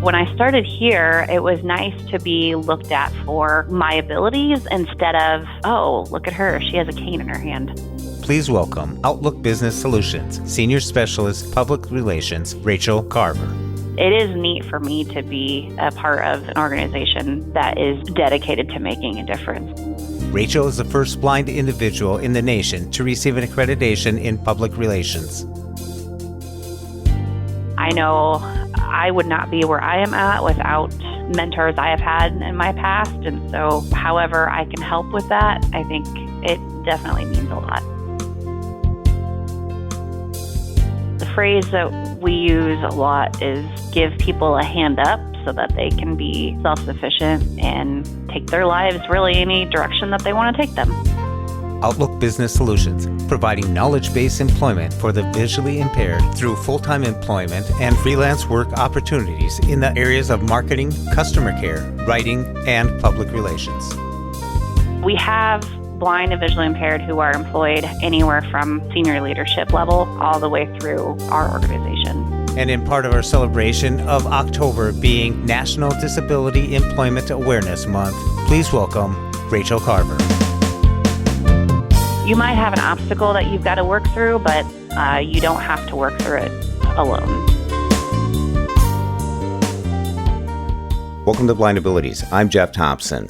When I started here, it was nice to be looked at for my abilities instead of, oh, look at her, she has a cane in her hand. Please welcome Outlook Business Solutions Senior Specialist Public Relations, Rachel Carver. It is neat for me to be a part of an organization that is dedicated to making a difference. Rachel is the first blind individual in the nation to receive an accreditation in public relations. I know I would not be where I am at without mentors I have had in my past. And so however I can help with that, I think it definitely means a lot. The phrase that we use a lot is give people a hand up so that they can be self-sufficient and take their lives really any direction that they want to take them. Outlook Business Solutions, providing knowledge-based employment for the visually impaired through full-time employment and freelance work opportunities in the areas of marketing, customer care, writing, and public relations. We have blind and visually impaired who are employed anywhere from senior leadership level all the way through our organization. And in part of our celebration of October being National Disability Employment Awareness Month, please welcome Rachel Carver. You might have an obstacle that you've got to work through, but you don't have to work through it alone. Welcome to Blind Abilities. I'm Jeff Thompson.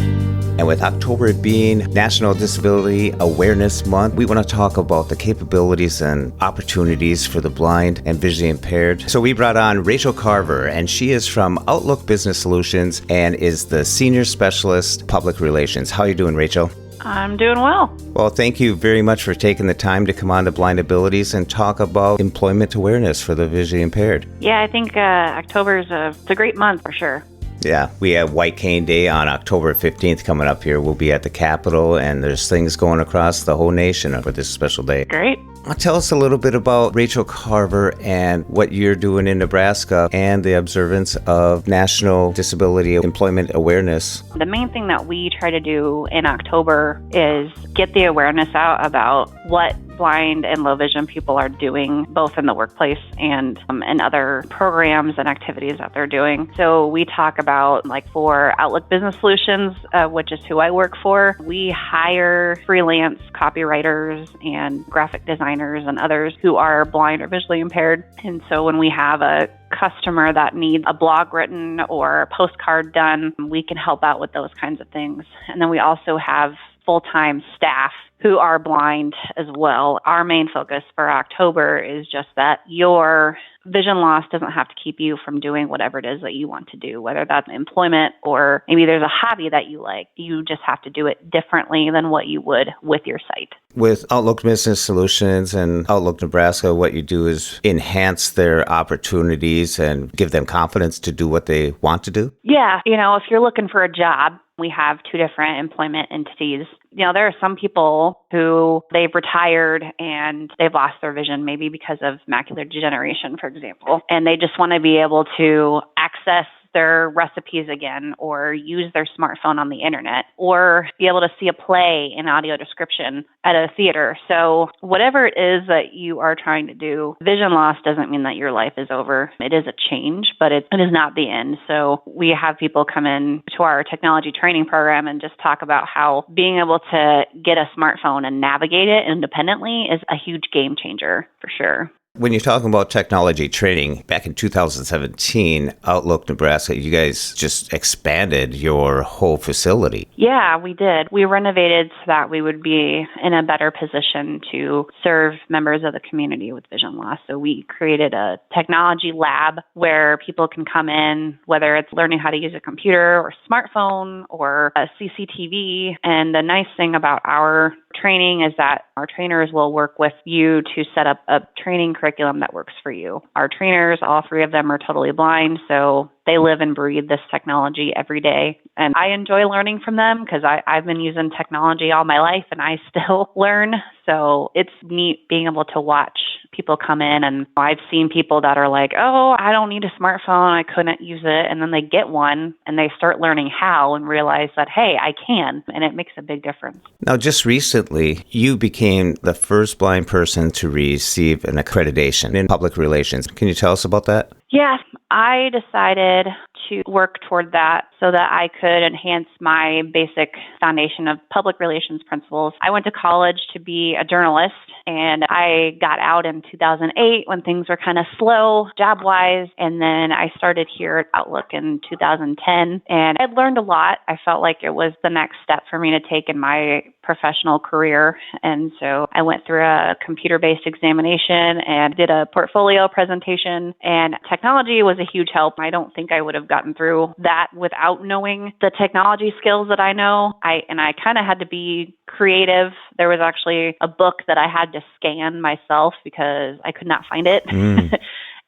And with October being National Disability Awareness Month, we want to talk about the capabilities and opportunities for the blind and visually impaired. So we brought on Rachel Carver, and she is from Outlook Business Solutions and is the Senior Specialist Public Relations. How are you doing, Rachel? I'm doing well. Well, thank you very much for taking the time to come on to Blind Abilities and talk about employment awareness for the visually impaired. Yeah, I think October is it's a great month for sure. Yeah, we have White Cane Day on October 15th coming up here. We'll be at the Capitol, and there's things going across the whole nation for this special day. Great. Tell us a little bit about Rachel Carver and what you're doing in Nebraska and the observance of National Disability Employment Awareness. The main thing that we try to do in October is get the awareness out about what blind and low vision people are doing, both in the workplace and in other programs and activities that they're doing. So we talk about, like for Outlook Business Solutions, which is who I work for, we hire freelance copywriters and graphic designers and others who are blind or visually impaired. And so when we have a customer that needs a blog written or a postcard done, we can help out with those kinds of things. And then we also have full-time staff who are blind as well. Our main focus for October is just that your vision loss doesn't have to keep you from doing whatever it is that you want to do, whether that's employment or maybe there's a hobby that you like. You just have to do it differently than what you would with your site. With Outlook Business Solutions and Outlook Nebraska, what you do is enhance their opportunities and give them confidence to do what they want to do? Yeah. If you're looking for a job, we have two different employment entities. There are some people who they've retired and they've lost their vision, maybe because of macular degeneration, for example, and they just want to be able to access their recipes again or use their smartphone on the internet or be able to see a play in audio description at a theater. So whatever it is that you are trying to do, vision loss doesn't mean that your life is over. It is a change, but it is not the end. So we have people come in to our technology training program and just talk about how being able to get a smartphone and navigate it independently is a huge game changer for sure. When you're talking about technology training, back in 2017, Outlook Nebraska, you guys just expanded your whole facility. Yeah, we did. We renovated so that we would be in a better position to serve members of the community with vision loss. So we created a technology lab where people can come in, whether it's learning how to use a computer or smartphone or a CCTV. And the nice thing about our training is that our trainers will work with you to set up a training curriculum that works for you. Our trainers, all three of them are totally blind, so they live and breathe this technology every day. And I enjoy learning from them because I've been using technology all my life and I still learn. So it's neat being able to watch people come in. And I've seen people that are like, oh, I don't need a smartphone. I couldn't use it. And then they get one and they start learning how and realize that, hey, I can. And it makes a big difference. Now, just recently, you became the first blind person to receive an accreditation in public relations. Can you tell us about that? Yes, I decided to work toward that so that I could enhance my basic foundation of public relations principles. I went to college to be a journalist, and I got out in 2008 when things were kind of slow job-wise, and then I started here at Outlook in 2010, and I learned a lot. I felt like it was the next step for me to take in my professional career, and so I went through a computer-based examination and did a portfolio presentation, and technology was a huge help. I don't think I would have gotten through that without knowing the technology skills that I know. I kind of had to be creative. There was actually a book that I had to scan myself because I could not find it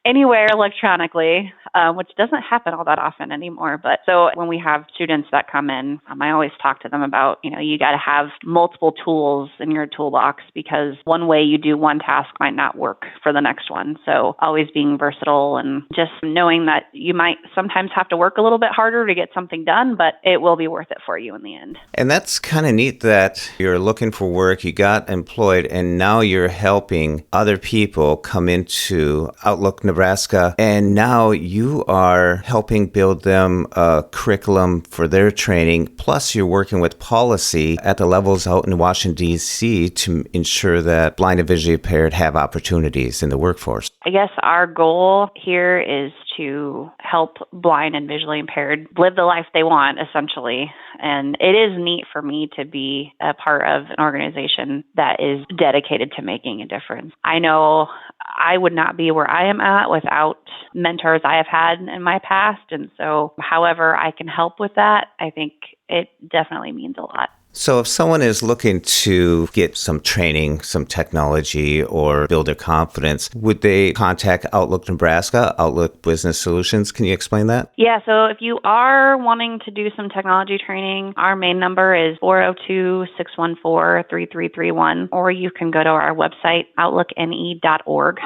anywhere electronically, which doesn't happen all that often anymore. But so when we have students that come in, I always talk to them about, you got to have multiple tools in your toolbox because one way you do one task might not work for the next one. So always being versatile and just knowing that you might sometimes have to work a little bit harder to get something done, but it will be worth it for you in the end. And that's kind of neat that you're looking for work, you got employed, and now you're helping other people come into Outlook Nebraska, and now you are helping build them a curriculum for their training, plus you're working with policy at the levels out in Washington, D.C. to ensure that blind and visually impaired have opportunities in the workforce. I guess our goal here is to help blind and visually impaired live the life they want, essentially. And it is neat for me to be a part of an organization that is dedicated to making a difference. I know I would not be where I am at without mentors I have had in my past. And so however I can help with that, I think it definitely means a lot. So if someone is looking to get some training, some technology, or build their confidence, would they contact Outlook Nebraska, Outlook Business Solutions? Can you explain that? Yeah, so if you are wanting to do some technology training, our main number is 402-614-3331, or you can go to our website, outlookne.org.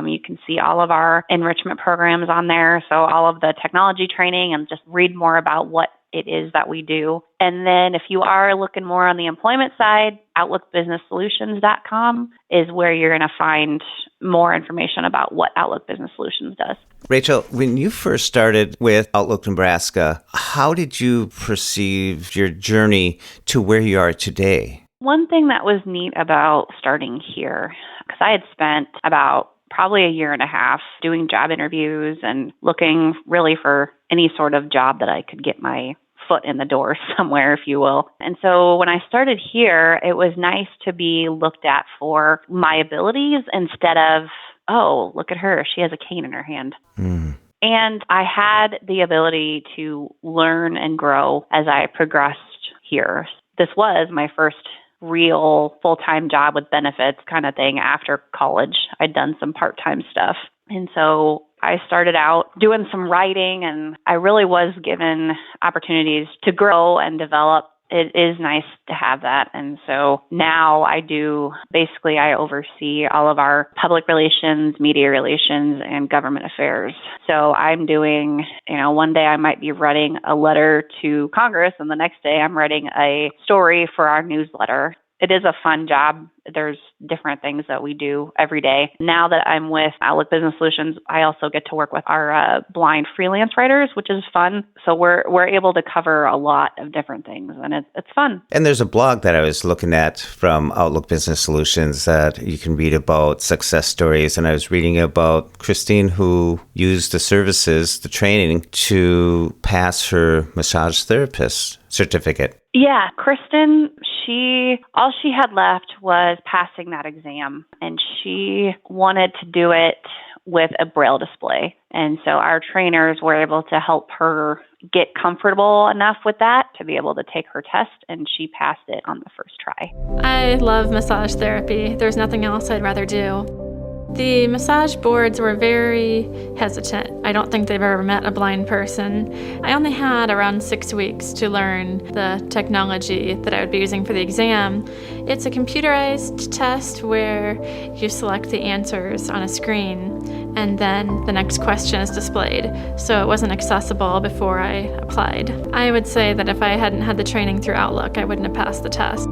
You can see all of our enrichment programs on there, so all of the technology training, and just read more about what it is that we do. And then if you are looking more on the employment side, OutlookBusinessSolutions.com is where you're going to find more information about what Outlook Business Solutions does. Rachel, when you first started with Outlook Nebraska, how did you perceive your journey to where you are today? One thing that was neat about starting here, because I had spent about probably a year and a half doing job interviews and looking really for any sort of job that I could get my foot in the door somewhere, if you will. And so when I started here, it was nice to be looked at for my abilities instead of, oh, look at her, she has a cane in her hand. And I had the ability to learn and grow as I progressed here. This was my first real full-time job with benefits kind of thing after college. I'd done some part-time stuff. And so I started out doing some writing, and I really was given opportunities to grow and develop. It is nice to have that. And so now I oversee all of our public relations, media relations, and government affairs. So I'm doing, one day I might be writing a letter to Congress, and the next day I'm writing a story for our newsletter. It is a fun job. There's different things that we do every day. Now that I'm with Outlook Business Solutions, I also get to work with our blind freelance writers, which is fun. So we're able to cover a lot of different things, and it's fun. And there's a blog that I was looking at from Outlook Business Solutions that you can read about success stories. And I was reading about Christine, who used the services, the training, to pass her massage therapist certificate. Yeah, Kristen, all she had left was passing that exam, and she wanted to do it with a Braille display. And so our trainers were able to help her get comfortable enough with that to be able to take her test, and she passed it on the first try. I love massage therapy. There's nothing else I'd rather do. The massage boards were very hesitant. I don't think they've ever met a blind person. I only had around 6 weeks to learn the technology that I would be using for the exam. It's a computerized test where you select the answers on a screen, and then the next question is displayed. So it wasn't accessible before I applied. I would say that if I hadn't had the training through Outlook, I wouldn't have passed the test.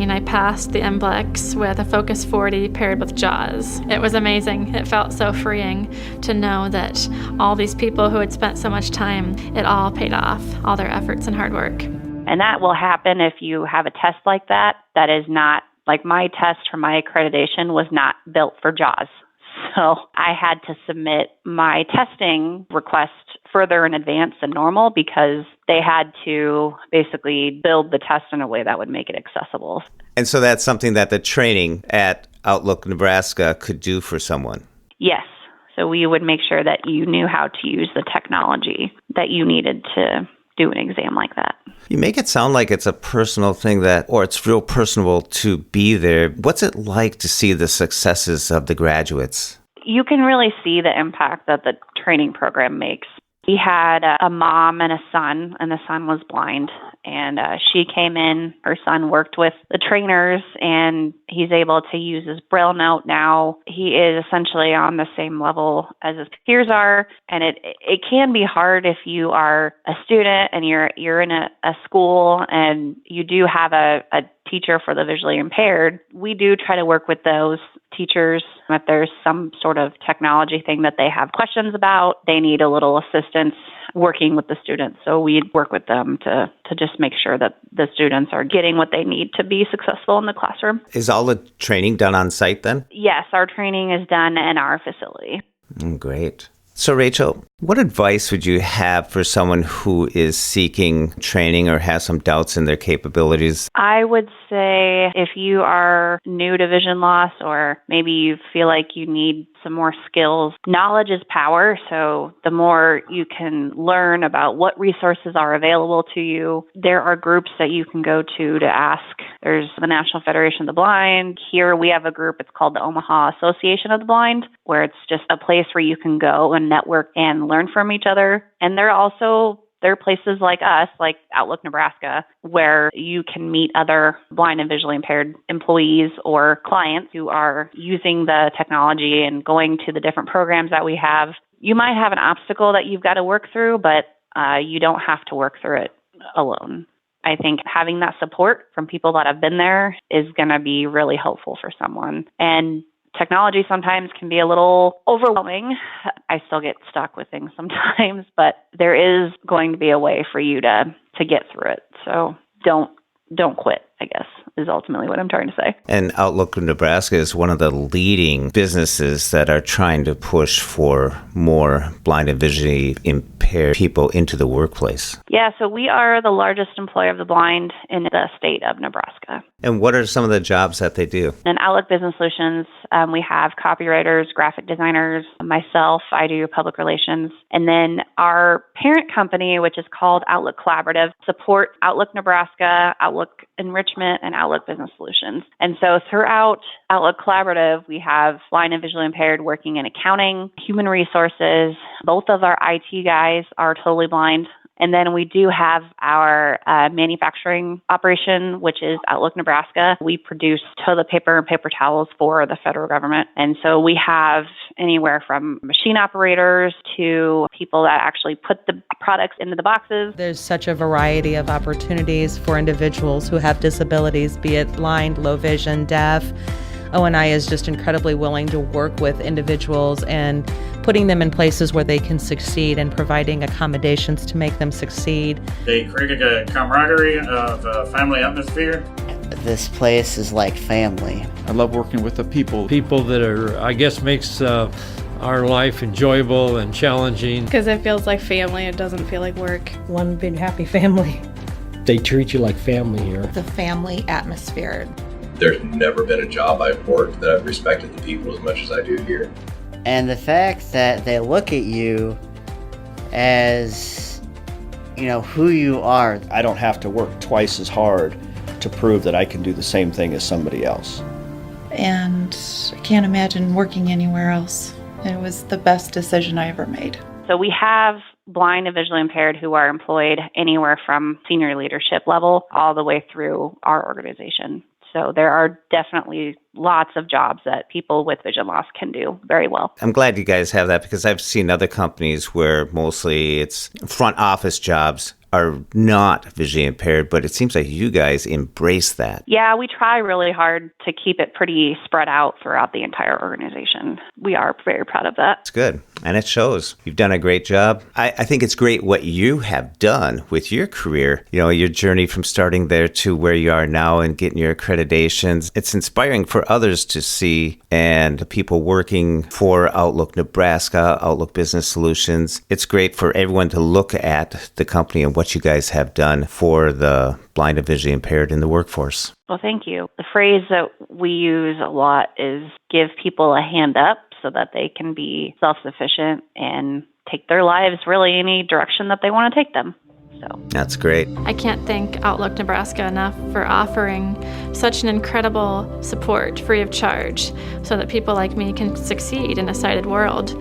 And I passed the MBLEX with a Focus 40 paired with JAWS. It was amazing. It felt so freeing to know that all these people who had spent so much time, it all paid off, all their efforts and hard work. And that will happen if you have a test like that. That is not, like my test for my accreditation was not built for JAWS. So I had to submit my testing request further in advance than normal because they had to basically build the test in a way that would make it accessible. And so that's something that the training at Outlook Nebraska could do for someone. Yes. So we would make sure that you knew how to use the technology that you needed to do an exam like that. You make it sound like it's a personal thing or it's real personable to be there. What's it like to see the successes of the graduates? You can really see the impact that the training program makes. We had a mom and a son, and the son was blind. And she came in, her son worked with the trainers, and he's able to use his Braille note now. He is essentially on the same level as his peers are. And it can be hard if you are a student and you're in a school and you do have a teacher for the visually impaired. We do try to work with those teachers. If there's some sort of technology thing that they have questions about, they need a little assistance working with the students. So we work with them to just make sure that the students are getting what they need to be successful in the classroom. Is all the training done on site then? Yes, our training is done in our facility. Great. So Rachel, what advice would you have for someone who is seeking training or has some doubts in their capabilities? I would say if you are new to vision loss or maybe you feel like you need some more skills, knowledge is power. So the more you can learn about what resources are available to you, there are groups that you can go to ask. There's the National Federation of the Blind. Here we have a group, it's called the Omaha Association of the Blind, where it's just a place where you can go and network and learn from each other. And there are places like us, like Outlook Nebraska, where you can meet other blind and visually impaired employees or clients who are using the technology and going to the different programs that we have. You might have an obstacle that you've got to work through, but you don't have to work through it alone. I think having that support from people that have been there is going to be really helpful for someone. And technology sometimes can be a little overwhelming. I still get stuck with things sometimes, but there is going to be a way for you to get through it. So don't quit, I guess, is ultimately what I'm trying to say. And Outlook Nebraska is one of the leading businesses that are trying to push for more blind and visually impaired people into the workplace. Yeah, so we are the largest employer of the blind in the state of Nebraska. And what are some of the jobs that they do? In Outlook Business Solutions, we have copywriters, graphic designers, myself, I do public relations. And then our parent company, which is called Outlook Collaborative, supports Outlook Nebraska, Outlook Enrichment, and Outlook Business Solutions. And so throughout Outlook Collaborative, we have blind and visually impaired working in accounting, human resources. Both of our IT guys are totally blind. And then we do have our manufacturing operation, which is Outlook Nebraska. We produce toilet paper and paper towels for the federal government. And so we have anywhere from machine operators to people that actually put the products into the boxes. There's such a variety of opportunities for individuals who have disabilities, be it blind, low vision, deaf. O&I is just incredibly willing to work with individuals and putting them in places where they can succeed and providing accommodations to make them succeed. They created a camaraderie of a family atmosphere. This place is like family. I love working with the people. People that are, I guess, makes our life enjoyable and challenging. Because it feels like family, it doesn't feel like work. One big happy family. They treat you like family here. The family atmosphere. There's never been a job I've worked that I've respected the people as much as I do here. And the fact that they look at you as, who you are. I don't have to work twice as hard to prove that I can do the same thing as somebody else. And I can't imagine working anywhere else. It was the best decision I ever made. So we have blind and visually impaired who are employed anywhere from senior leadership level all the way through our organization. So there are definitely lots of jobs that people with vision loss can do very well. I'm glad you guys have that, because I've seen other companies where mostly it's front office jobs are not visually impaired, but it seems like you guys embrace that. Yeah, we try really hard to keep it pretty spread out throughout the entire organization. We are very proud of that. It's good, and it shows. You've done a great job. I think it's great what you have done with your career, your journey from starting there to where you are now and getting your accreditations. It's inspiring for others to see, and the people working for Outlook Nebraska, Outlook Business Solutions. It's great for everyone to look at the company and what you guys have done for the blind and visually impaired in the workforce. Well, thank you. The phrase that we use a lot is give people a hand up so that they can be self-sufficient and take their lives really any direction that they want to take them. So that's great. I can't thank Outlook Nebraska enough for offering such an incredible support free of charge so that people like me can succeed in a sighted world.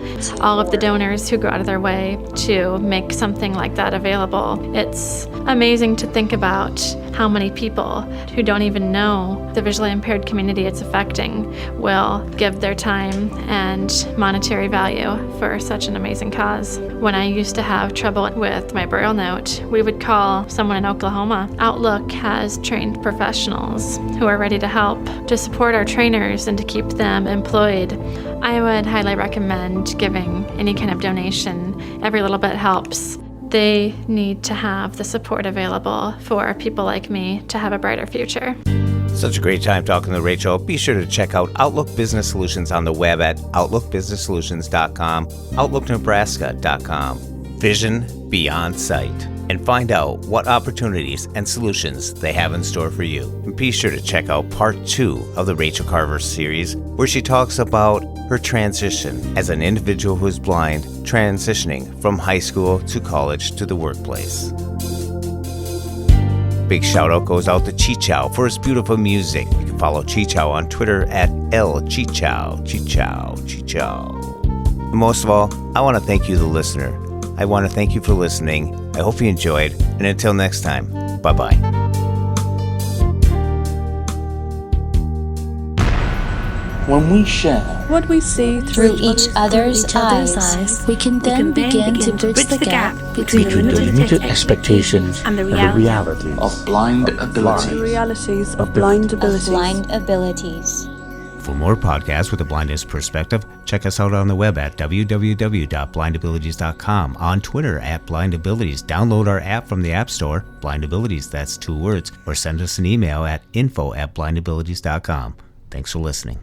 All of the donors who go out of their way to make something like that available. It's amazing to think about how many people who don't even know the visually impaired community it's affecting will give their time and monetary value for such an amazing cause. When I used to have trouble with my Braille note, we would call someone in Oklahoma. Outlook has trained professionals who are ready to help, to support our trainers and to keep them employed. I would highly recommend giving any kind of donation. Every little bit helps. They need to have the support available for people like me to have a brighter future. Such a great time talking to Rachel. Be sure to check out Outlook Business Solutions on the web at outlookbusinesssolutions.com, outlooknebraska.com. Vision beyond sight. And find out what opportunities and solutions they have in store for you. And be sure to check out part 2 of the Rachel Carver series, where she talks about her transition as an individual who is blind, transitioning from high school to college to the workplace. Big shout out goes out to Chichow for his beautiful music. You can follow Chichow on Twitter at LChichow. And most of all, I want to thank you, the listener. I want to thank you for listening. I hope you enjoyed, and until next time, bye-bye. When we share what we see through each other's eyes, we can then begin to bridge the gap between the limited expectations and the reality of blind abilities. The realities of blind abilities. For more podcasts with a blindness perspective, check us out on the web at www.blindabilities.com, on Twitter at blindabilities. Download our app from the App Store, blindabilities, that's 2 words, or send us an email at info@blindabilities.com. Thanks for listening.